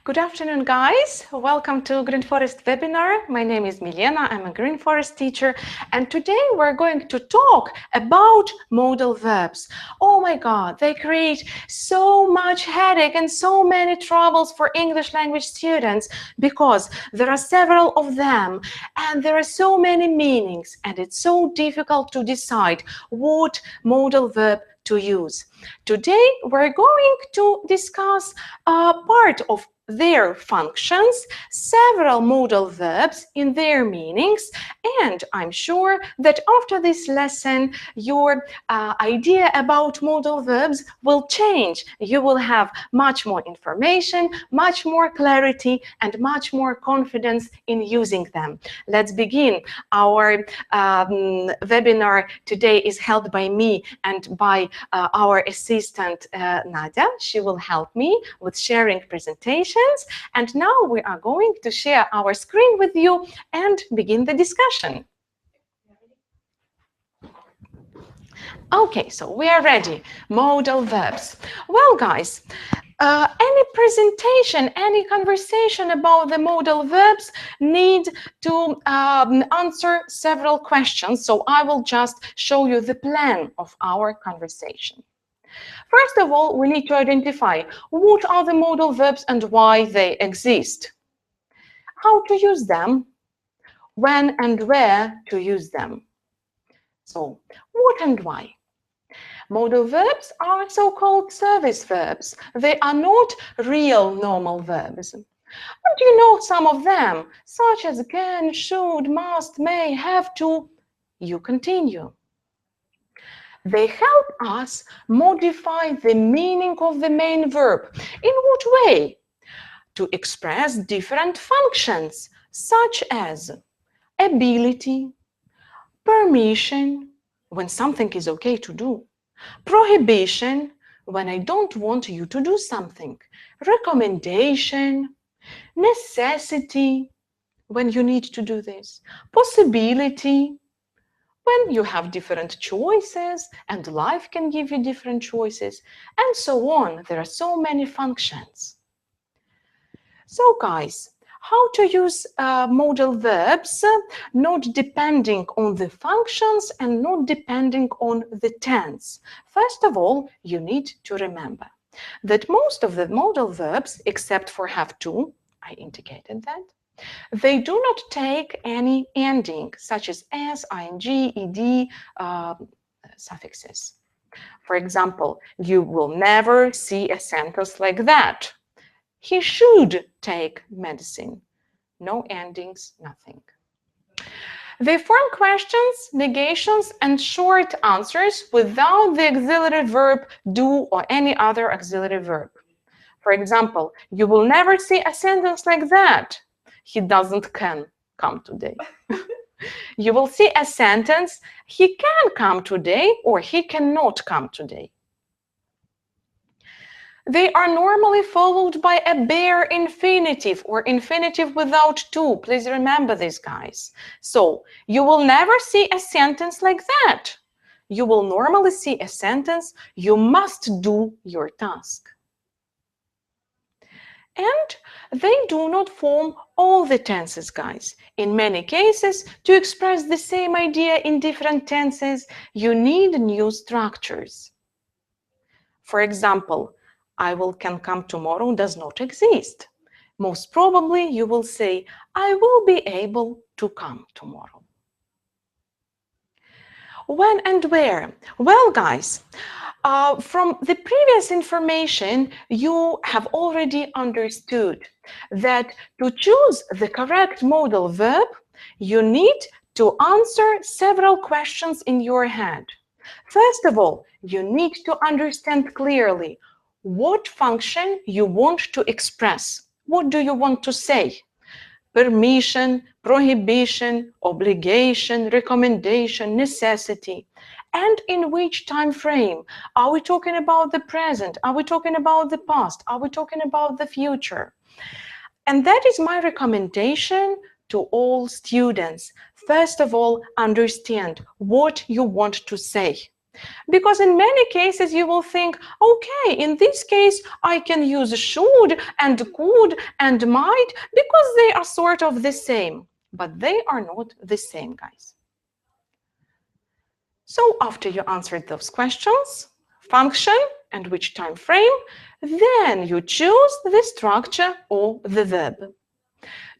Good afternoon, guys. Welcome to Green Forest webinar. My name is Milena. I'm a Green Forest teacher, and today we're going to talk about modal verbs. Oh my God, they create so much headache and so many troubles for English language students because there are several of them and there are so many meanings, and it's so difficult to decide what modal verb to use. Today, we're going to discuss part of their functions, several modal verbs in their meanings, and I'm sure that after this lesson, your idea about modal verbs will change. You will have much more information, much more clarity, and much more confidence in using them. Let's begin. Our webinar today is held by me and by our assistant Nadia. She will help me with sharing presentations, and now we are going to share our screen with you and begin the discussion. Okay, so we are ready. Modal verbs. Well, guys, any presentation, any conversation about the modal verbs need to answer several questions. So I will just show you the plan of our conversation. First of all, we need to identify what are the modal verbs and why they exist, how to use them, when and where to use them. So, what and why? Modal verbs are so-called service verbs. They are not real normal verbs. But you know some of them, such as can, should, must, may, have to. You continue. They help us modify the meaning of the main verb. In what way? To express different functions, such as ability, permission, when something is okay to do, prohibition, when I don't want you to do something, recommendation, necessity, when you need to do this, possibility, when you have different choices and life can give you different choices, and so on. There are so many functions. So guys, how to use modal verbs, not depending on the functions and not depending on the tense. First of all, you need to remember that most of the modal verbs, except for have to, I indicated that, they do not take any ending, such as s, ing, ed, suffixes. For example, you will never see a sentence like that. He should take medicine. No endings, nothing. They form questions, negations, and short answers without the auxiliary verb do or any other auxiliary verb. For example, you will never see a sentence like that. He doesn't can come today. You will see a sentence, he can come today or he cannot come today. They are normally followed by a bare infinitive or infinitive without to. Please remember this, guys. So you will never see a sentence like that. You will normally see a sentence, you must do your task. And they do not form all the tenses, guys. In many cases, to express the same idea in different tenses, you need new structures. For example, I can come tomorrow does not exist. Most probably, you will say, I will be able to come tomorrow. When and where? Well, guys, from the previous information, you have already understood that to choose the correct modal verb, you need to answer several questions in your head. First of all, you need to understand clearly what function you want to express. What do you want to say? Permission, prohibition, obligation, recommendation, necessity, and in which time frame. Are we talking about the present? Are we talking about the past? Are we talking about the future? And that is my recommendation to all students. First of all, understand what you want to say. Because in many cases you will think, okay, in this case I can use should and could and might because they are sort of the same, but they are not the same, guys. So after you answered those questions, function and which time frame, then you choose the structure or the verb.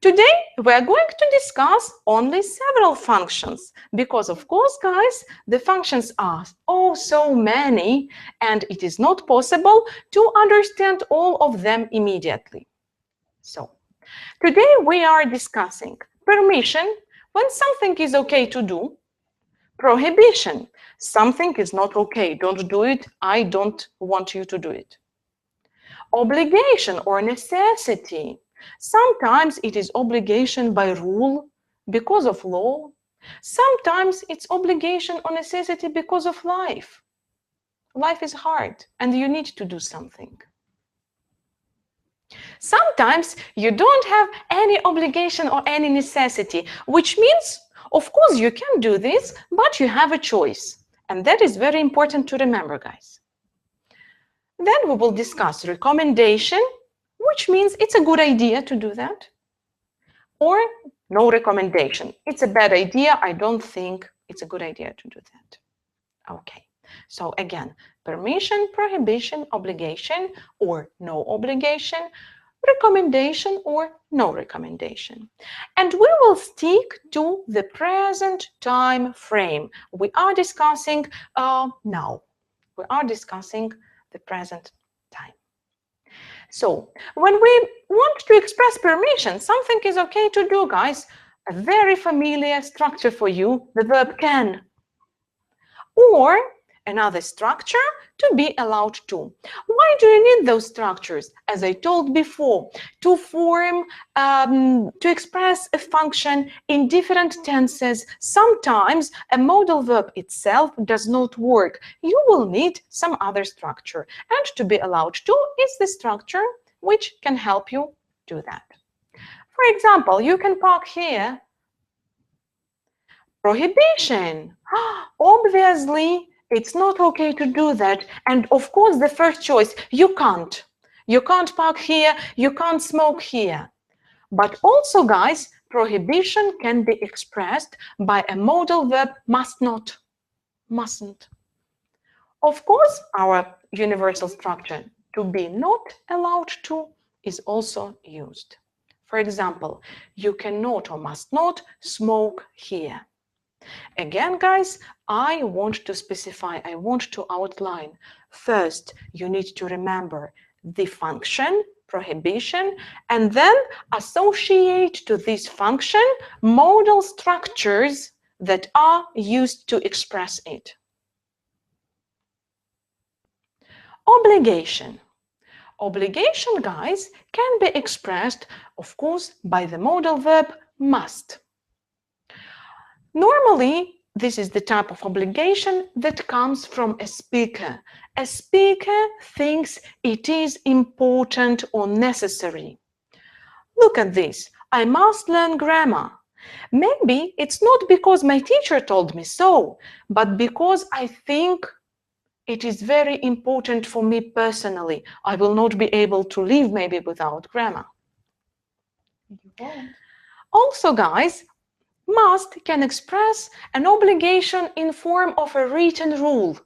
Today, we're going to discuss only several functions because, of course, guys, the functions are oh so many and it is not possible to understand all of them immediately. So, today we are discussing permission, when something is okay to do, prohibition, something is not okay, don't do it, I don't want you to do it. Obligation or necessity. Sometimes it is obligation by rule because of law. Sometimes it's obligation or necessity because of life. Life is hard and you need to do something. Sometimes you don't have any obligation or any necessity, which means, of course, you can do this, but you have a choice. And that is very important to remember, guys. Then we will discuss recommendation, which means it's a good idea to do that, or no recommendation. It's a bad idea. I don't think it's a good idea to do that. Okay, so again, permission, prohibition, obligation, or no obligation, recommendation or no recommendation. And we will stick to the present time frame. We are discussing now. We are discussing the present time. So when we want to express permission, something is okay to do, guys. A very familiar structure for you, the verb can. Or another structure, to be allowed to. Why do you need those structures? As I told before, to form, to express a function in different tenses. Sometimes a modal verb itself does not work. You will need some other structure. And to be allowed to is the structure which can help you do that. For example, you can park here. Prohibition. Obviously, it's not okay to do that. And of course, the first choice, you can't. You can't park here, you can't smoke here. But also, guys, prohibition can be expressed by a modal verb must not, mustn't. Of course, our universal structure to be not allowed to is also used. For example, you cannot or must not smoke here. Again, guys, I want to specify, I want to outline. First, you need to remember the function, prohibition, and then associate to this function modal structures that are used to express it. Obligation. Obligation, guys, can be expressed, of course, by the modal verb must. Normally, this is the type of obligation that comes from a speaker. A speaker thinks it is important or necessary. Look at this. I must learn grammar. Maybe it's not because my teacher told me so, but because I think it is very important for me personally. I will not be able to live maybe without grammar. Also, guys, must can express an obligation in form of a written rule.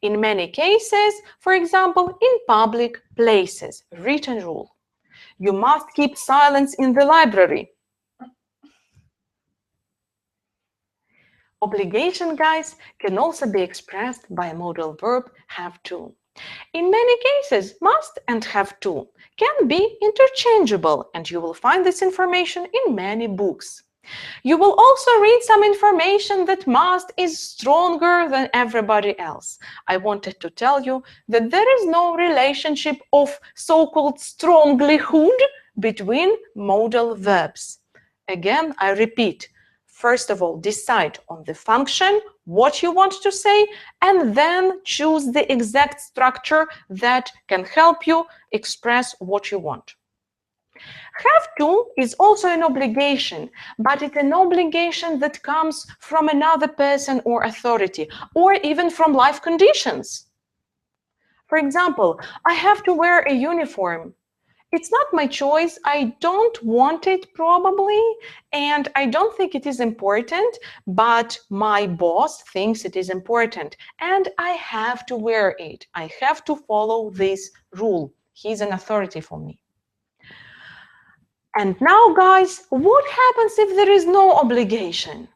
In many cases, for example, in public places, written rule. You must keep silence in the library. Obligation, guys, can also be expressed by a modal verb have to. In many cases, must and have to can be interchangeable, and you will find this information in many books. You will also read some information that must is stronger than everybody else. I wanted to tell you that there is no relationship of so-called stronglyhood between modal verbs. Again, I repeat, first of all, decide on the function, what you want to say, and then choose the exact structure that can help you express what you want. Have to is also an obligation, but it's an obligation that comes from another person or authority, or even from life conditions. For example, I have to wear a uniform. It's not my choice. I don't want it probably, and I don't think it is important, but my boss thinks it is important, and I have to wear it. I have to follow this rule. He's an authority for me. And now, guys, what happens if there is no obligation?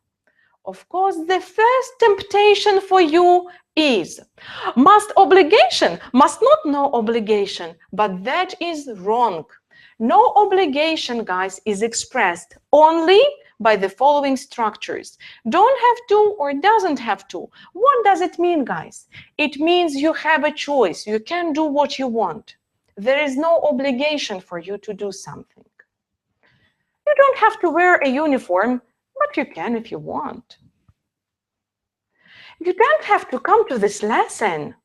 Of course, the first temptation for you is must obligation, must not no obligation, but that is wrong. No obligation, guys, is expressed only by the following structures. Don't have to or doesn't have to. What does it mean, guys? It means you have a choice. You can do what you want. There is no obligation for you to do something. You don't have to wear a uniform, but you can if you want. You don't have to come to this lesson,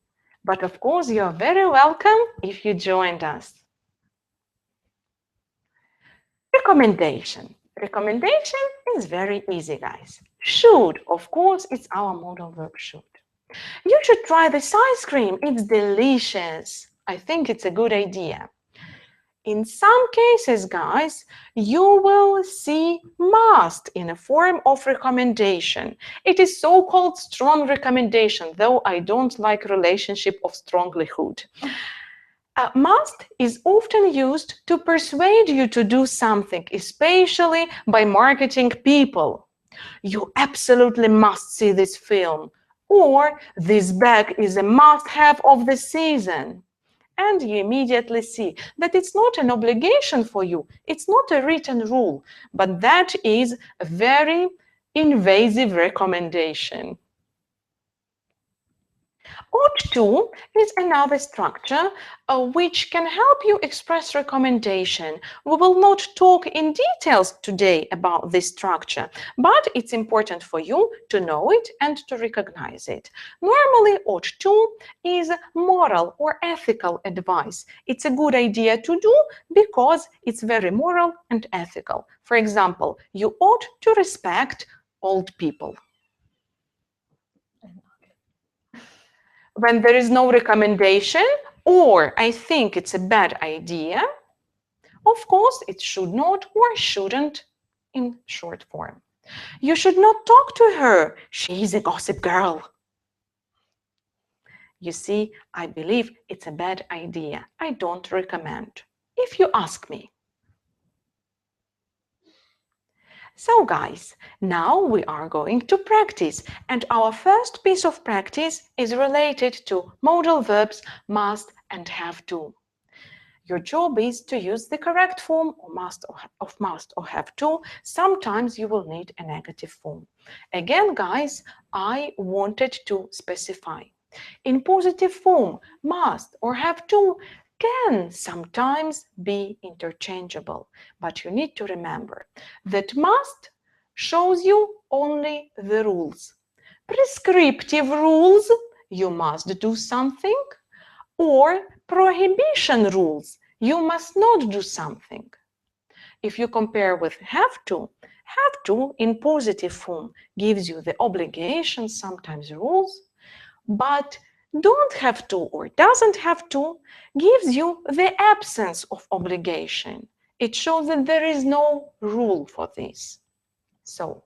but of course you're very welcome if you joined us. Recommendation. Recommendation is very easy, guys. Should, of course, it's our modal verb should. You should try this ice cream. It's delicious. I think it's a good idea. In some cases, guys, you will see must in a form of recommendation. It is so-called strong recommendation, though I don't like relationship of stronglyhood. Must is often used to persuade you to do something, especially by marketing people. You absolutely must see this film, or this bag is a must-have of the season. And you immediately see that it's not an obligation for you, it's not a written rule, but that is a very invasive recommendation. Ought to is another structure which can help you express recommendation. We will not talk in details today about this structure, but it's important for you to know it and to recognize it. Normally, ought to is moral or ethical advice. It's a good idea to do because it's very moral and ethical. For example, you ought to respect old people. When there is no recommendation, or I think it's a bad idea, of course, it should not or shouldn't in short form. You should not talk to her. She's a gossip girl. You see, I believe it's a bad idea. I don't recommend, if you ask me. So guys, now we are going to practice, and our first piece of practice is related to modal verbs must and have to. Your job is to use the correct form of must or have to. Sometimes you will need a negative form. Again, guys, I wanted to specify. In positive form, must or have to can sometimes be interchangeable, but you need to remember that must shows you only the rules. Prescriptive rules, you must do something, or prohibition rules, you must not do something. If you compare with have to in positive form gives you the obligations, sometimes rules, but don't have to or doesn't have to gives you the absence of obligation. It shows that there is no rule for this. So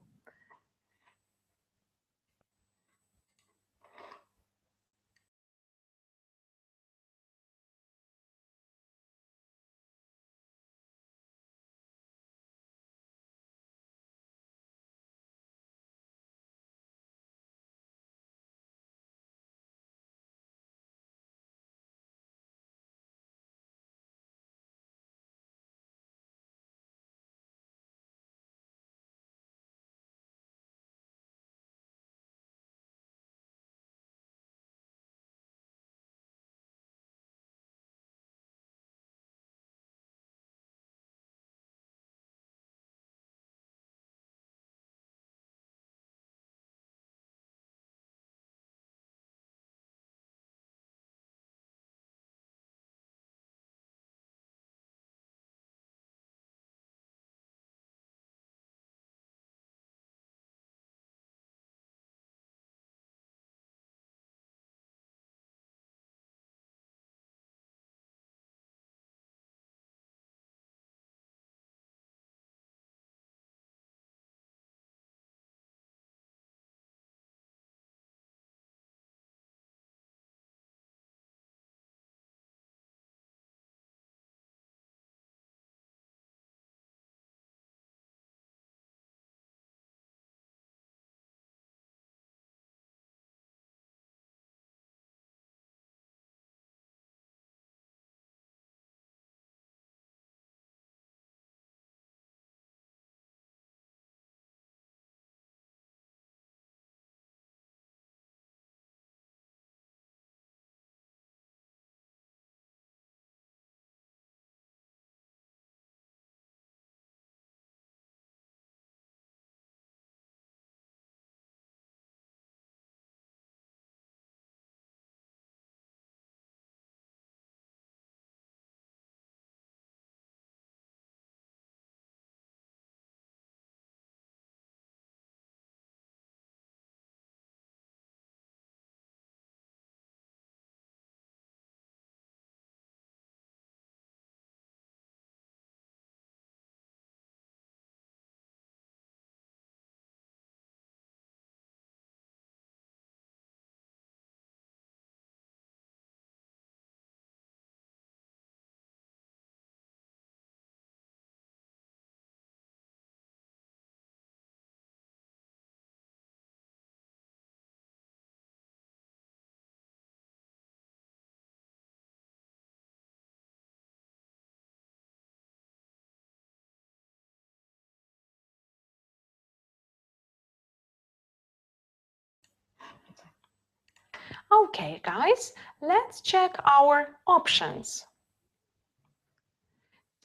Okay, guys, let's check our options.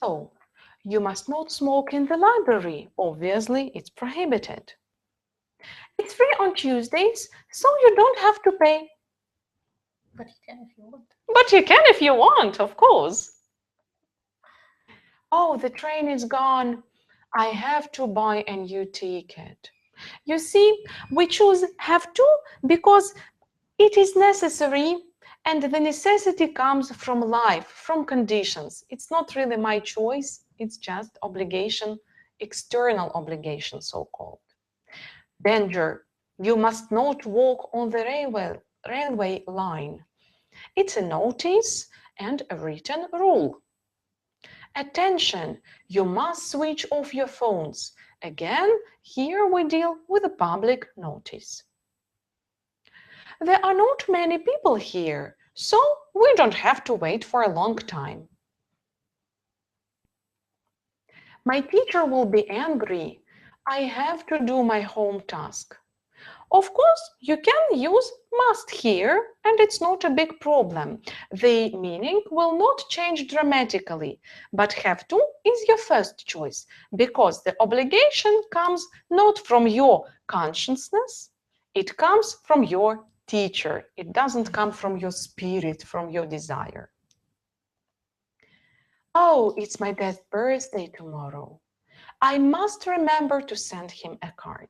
So, you must not smoke in the library. Obviously, it's prohibited. It's free on Tuesdays, so you don't have to pay. But you can if you want. But you can if you want, of course. Oh, the train is gone. I have to buy a new ticket. You see, we choose have to because it is necessary, and the necessity comes from life, from conditions. It's not really my choice, it's just obligation, external obligation, so called. Danger. You must not walk on the railway line. It's a notice and a written rule. Attention, you must switch off your phones. Again, here we deal with a public notice. There are not many people here, so we don't have to wait for a long time. My teacher will be angry. I have to do my home task. Of course, you can use must here, and it's not a big problem. The meaning will not change dramatically, but have to is your first choice because the obligation comes not from your consciousness, it comes from your teacher. It doesn't come from your spirit, from your desire. Oh, it's my dad's birthday tomorrow. I must remember to send him a card.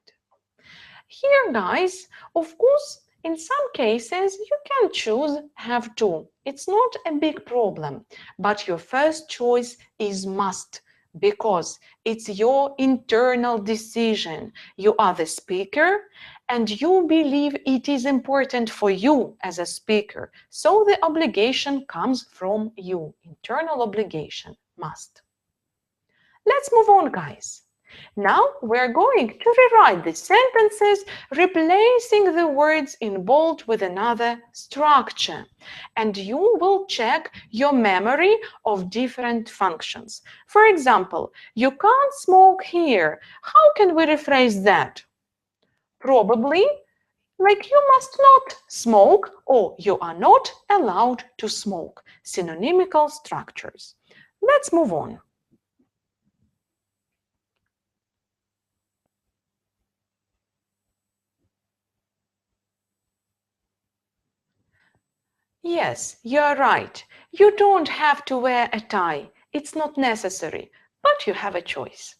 Here, guys, of course, in some cases you can choose have to. It's not a big problem, but your first choice is must because it's your internal decision. You are the speaker and you believe it is important for you as a speaker. So the obligation comes from you. Internal obligation, must. Let's move on, guys. Now we're going to rewrite the sentences, replacing the words in bold with another structure. And you will check your memory of different functions. For example, you can't smoke here. How can we rephrase that? Probably like you must not smoke or you are not allowed to smoke. Synonymical structures. Let's move on. Yes, you're right. You don't have to wear a tie. It's not necessary, but you have a choice.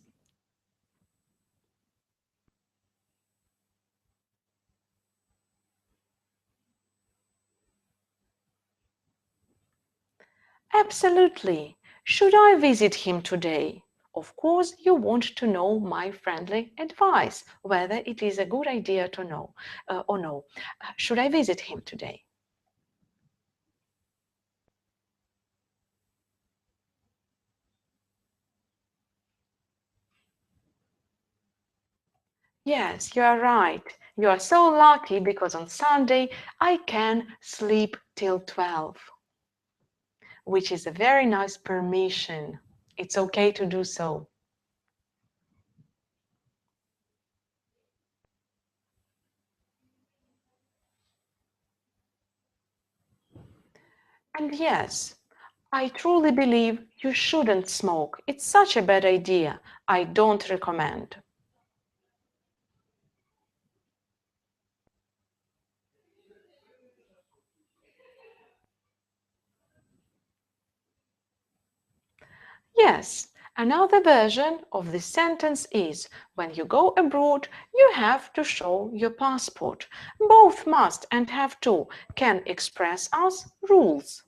Absolutely. Should I visit him today? Of course, you want to know my friendly advice, whether it is a good idea to know or no. Should I visit him today? Yes, you are right. You are so lucky because on Sunday I can sleep till 12. Which is a very nice permission. It's okay to do so. And yes, I truly believe you shouldn't smoke. It's such a bad idea. I don't recommend. Yes, another version of this sentence is when you go abroad, you have to show your passport. Both must and have to can express as rules.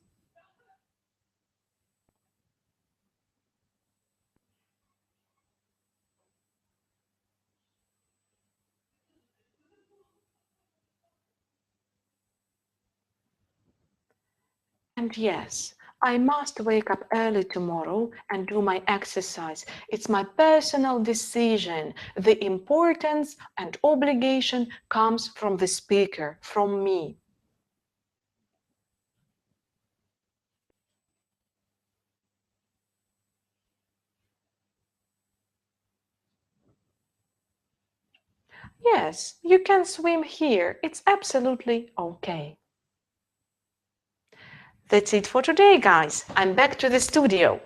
And yes, I must wake up early tomorrow and do my exercise. It's my personal decision. The importance and obligation comes from the speaker, from me. Yes, you can swim here. It's absolutely okay. That's it for today, guys. I'm back to the studio.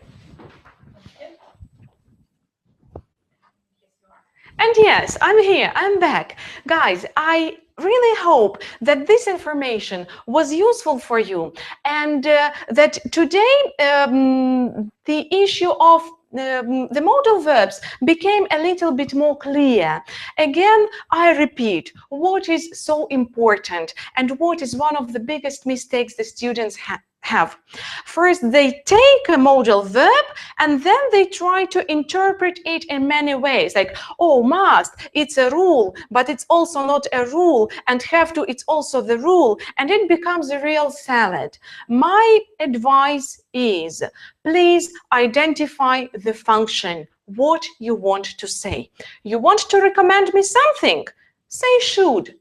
And yes, I'm here, I'm back. Guys, I really hope that this information was useful for you and that today the issue of the modal verbs became a little bit more clear. Again, I repeat, what is so important and what is one of the biggest mistakes the students have. First, they take a modal verb and then they try to interpret it in many ways, like, oh, must, it's a rule, but it's also not a rule, and have to, it's also the rule, and it becomes a real salad. My advice is, please identify the function, what you want to say. You want to recommend me something? Say should.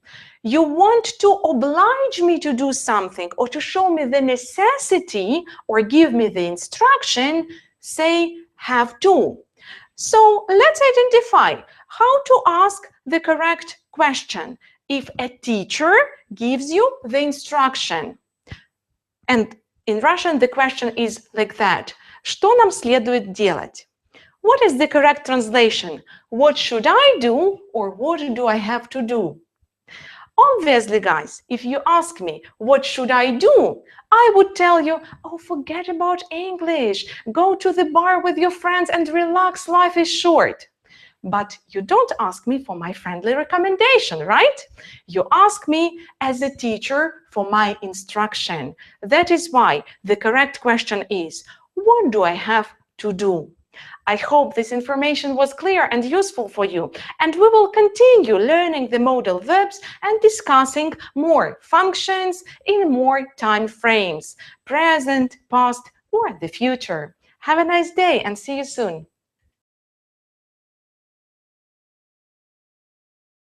You want to oblige me to do something or to show me the necessity or give me the instruction, say have to. So let's identify how to ask the correct question if a teacher gives you the instruction. And in Russian, the question is like that. Что нам следует делать? What is the correct translation? What should I do or what do I have to do? Obviously, guys, if you ask me, what should I do? I would tell you, oh, forget about English. Go to the bar with your friends and relax, life is short. But you don't ask me for my friendly recommendation, right? You ask me as a teacher for my instruction. That is why the correct question is, what do I have to do? I hope this information was clear and useful for you, and we will continue learning the modal verbs and discussing more functions in more time frames, present, past, or the future. Have a nice day and see you soon.